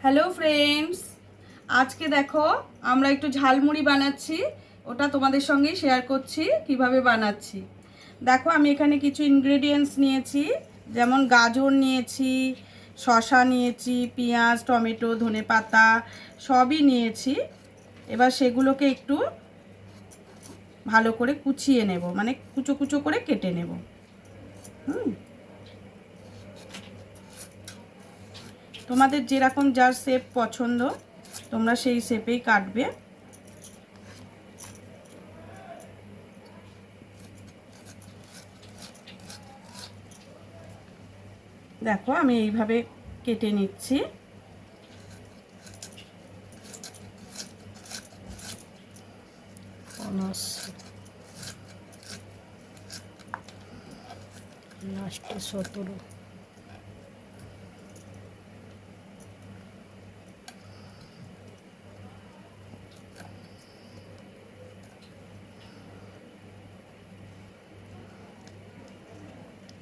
Hello friends, আজকে দেখো আমরা একটু ঝালমুড়ি বানাচ্ছি। ওটা তোমাদের সঙ্গেই শেয়ার করছি কিভাবে বানাচ্ছি। দেখো আমি এখানে কিছু ইনগ্রেডিয়েন্টস নিয়েছি, যেমন গাজর নিয়েছি, শসা নিয়েছি, পেঁয়াজ, টমেটো, ধনেপাতা সবই নিয়েছি। এবার সেগুলোকে একটু ভালো করে কুচিয়ে নেব, মানে কুচো কুচো করে কেটে নেব। তোমাদের যেরকম যার শেপ পছন্দ তোমরা সেই শেপেই কাটবে। দেখো আমি এইভাবে কেটে নিচ্ছি। লাস্টে 17।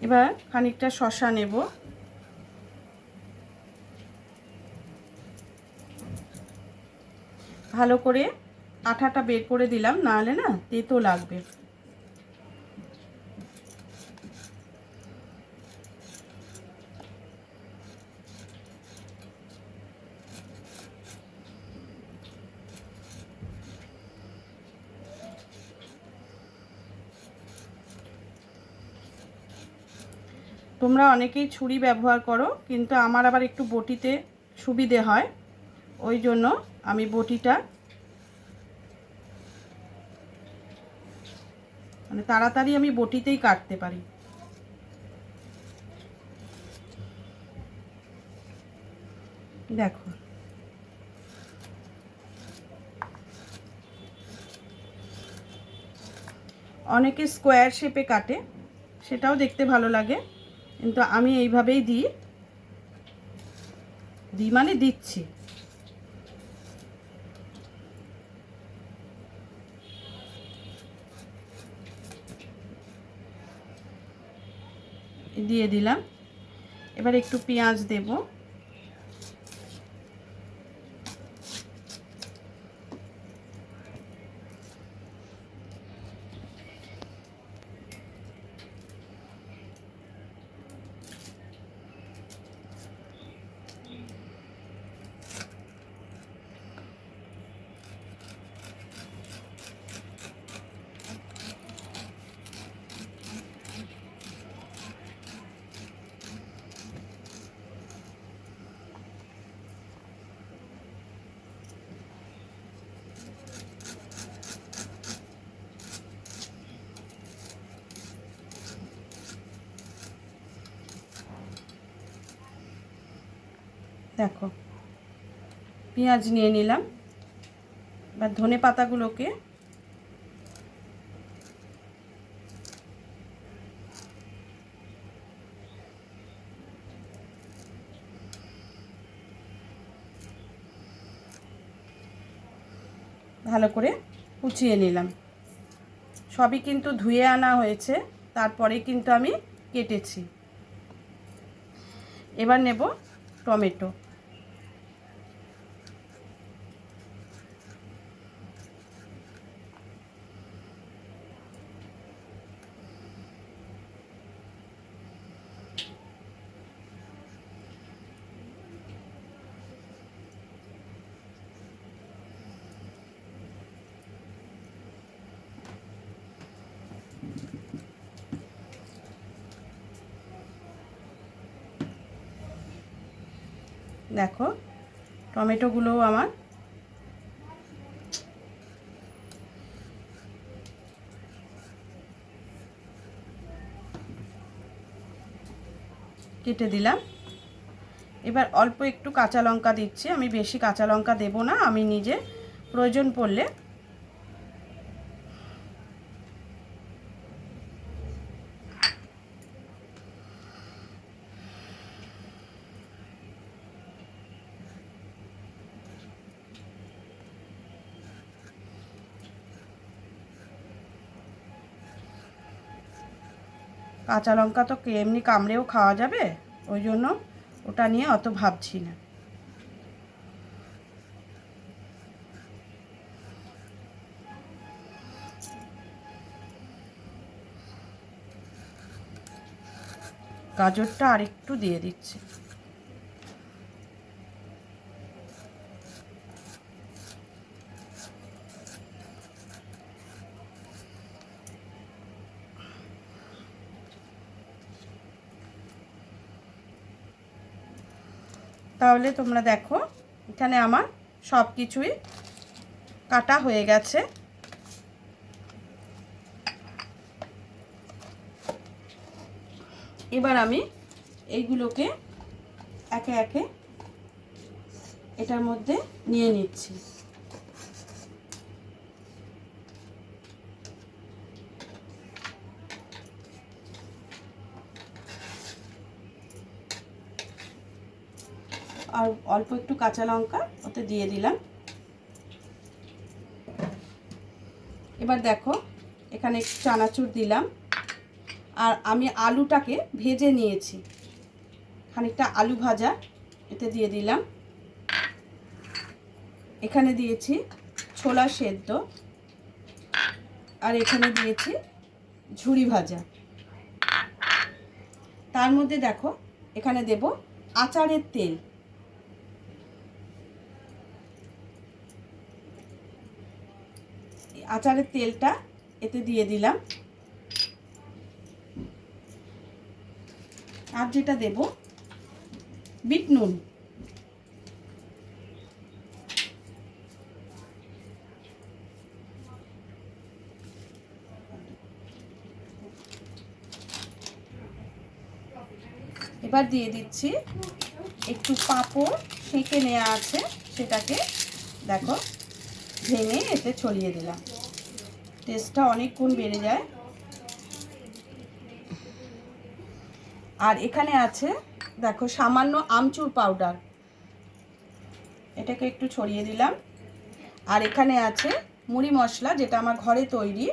এবার খানিকটা শসা নেব, ভালো করে আঠাটা বের করে দিলাম, নাহলে না তেতো লাগবে। তোমরা অনেকেই ছুরি ব্যবহার করো, কিন্তু আমার আবার একটু বটিতে সুবিধে হয়, ওই জন্য আমি বটিটা মানে তাড়াতাড়ি আমি বটিতেই কাটতে পারি। দেখো অনেকে স্কোয়ার শেপে কাটে, সেটাও দেখতে ভালো লাগে, কিন্তু আমি এইভাবেই দিই মানে দিচ্ছি। দিয়ে দিলাম। এবার একটু পেঁয়াজ দেব, দেখো পেঁয়াজ নিয়ে নিলাম। এবার ধনে পাতাগুলোকে ভালো করে কুচিয়ে নিলাম। সবই কিন্তু ধুয়ে আনা হয়েছে, তারপরে কিন্তু আমি কেটেছি। এবার নেব টমেটো। দেখো টমেটোগুলোও আমার কেটে দিলাম। এবার অল্প একটু কাঁচা লঙ্কা দিচ্ছি, আমি বেশি কাঁচা লঙ্কা দেব না, আমি নিজে প্রয়োজন পড়লে কাঁচা লঙ্কা তো এমনি কামড়েও খাওয়া যাবে, ওই জন্য ওটা নিয়ে অত ভাবছি না। গাজরটা আরেকটু দিয়ে দিচ্ছি। তাহলে তোমরা দেখো এখানে আমার সব কিছুই কাটা হয়ে গেছে। এবার আমি এইগুলোকে একে একে এটার মধ্যে নিয়ে নিচ্ছি। আর অল্প একটু কাঁচা লঙ্কা ওতে দিয়ে দিলাম। এবার দেখো এখানে একটু চানাচুর দিলাম। আর আমি আলুটাকে ভেজে নিয়েছি, খানিকটা আলু ভাজা এতে দিয়ে দিলাম। এখানে দিয়েছি ছোলা সেদ্ধ, আর এখানে দিয়েছি ঝুরি ভাজা। তার মধ্যে দেখো এখানে দেব আচারের তেল। আচারের তেলটা এতে দিয়ে দিলাম। আর যেটা দেব বিট নুন। এবার দিয়ে দিচ্ছি একটু পাঁপড় সেঁকে নেওয়া আছে, সেটাকে দেখো ভেঙে এতে ছড়িয়ে দিলাম। টেস্টটা অনেক গুণ বেড়ে যায়। আর এখানে আছে দেখো সামান্য আমচুর পাউডার, এটাকে একটু ছড়িয়ে দিলাম। আর এখানে আছে মুড়ি মশলা, যেটা আমার ঘরে তৈরি,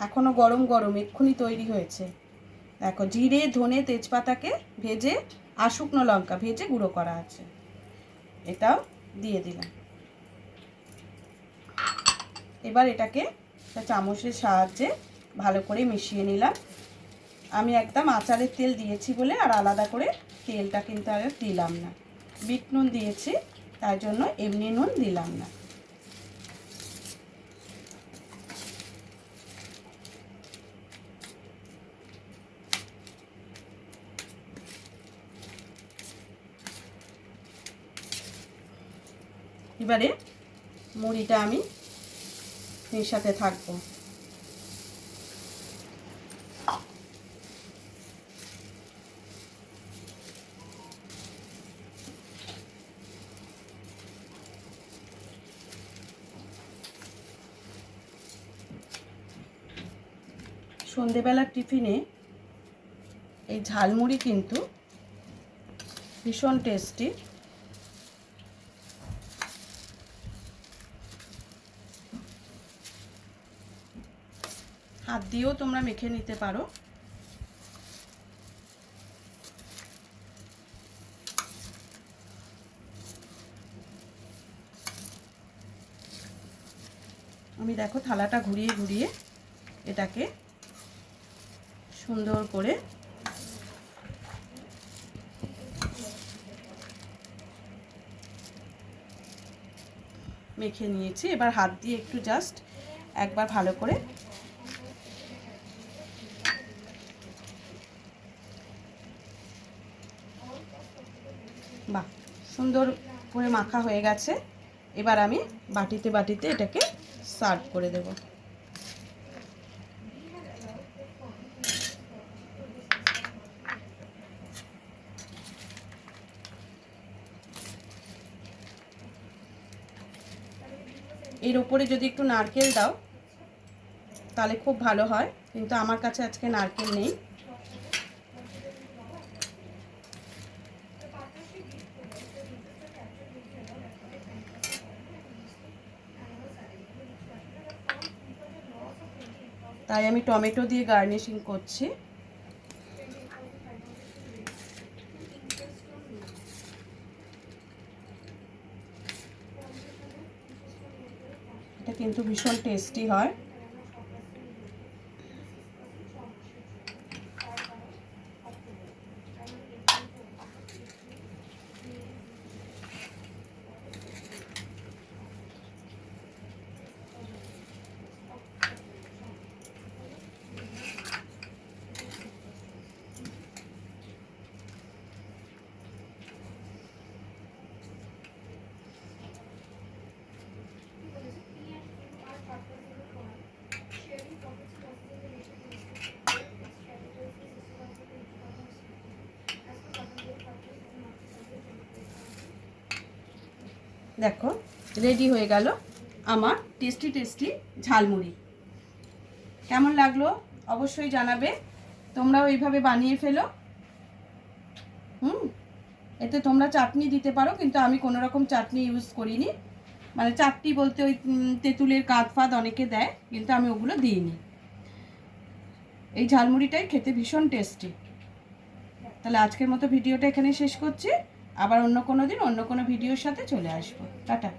এখনো গরম গরম এক্ষুনি তৈরি হয়েছে। দেখো জিরে ধনে তেজপাতাকে ভেজে আর শুকনো লঙ্কা ভেজে গুঁড়ো করা আছে, এটাও দিয়ে দিলাম। এবার এটাকে একটা চামচের সাহায্যে ভালো করে মিশিয়ে নিলাম। আমি একদম আচারের তেল দিয়েছি বলে আর আলাদা করে তেলটা কিন্তু আর দিলাম না। বিট নুন দিয়েছি তাই জন্য এমনি নুন দিলাম না। এবারে মুড়িটা আমি মেশাতে থাকবো। সন্ধেবেলার টিফিনে এই ঝালমুড়ি কিন্তু ভীষণ টেস্টি। হাত দিয়েও তোমরা মেখে নিতে পারো। আমি দেখো থালাটা ঘুরিয়ে ঘুরিয়ে এটাকে সুন্দর করে মেখে নিয়েছি। এবার হাত দিয়ে একটু জাস্ট একবার ভালো করে বাহ, সুন্দর করে মাখা হয়ে গেছে। এবার আমি বাটিতে বাটিতে এটাকে সার্ভ করে দেব। এর উপরে যদি একটু নারকেল দাও তাহলে খুব ভালো হয়, কিন্তু আমার কাছে আজকে নারকেল নেই। তাই আমি টমেটো দিয়ে গার্নিশিং করছি। এটা কিন্তু ভীষণ টেস্টি হয়। দেখো রেডি হয়ে গেল আমার টেস্টি টেস্টি ঝালমুড়ি। কেমন লাগলো অবশ্যই জানাবে, তোমরাও এইভাবে বানিয়ে ফেলো। এতে তোমরা চাটনি দিতে পারো, কিন্তু আমি কোনো রকম চাটনি ইউজ করিনি। মানে চাটনি বলতে ওই তেঁতুলের কাঁধ ফাঁদ অনেকে দেয়, কিন্তু আমি ওগুলো দিইনি। এই ঝালমুড়িটাই খেতে ভীষণ টেস্টি। তাহলে আজকের মতো ভিডিওটা এখানে শেষ করছি, আবার অন্য কোনো দিন অন্য কোনো ভিডিওর সাথে চলে আসবো। টাটা।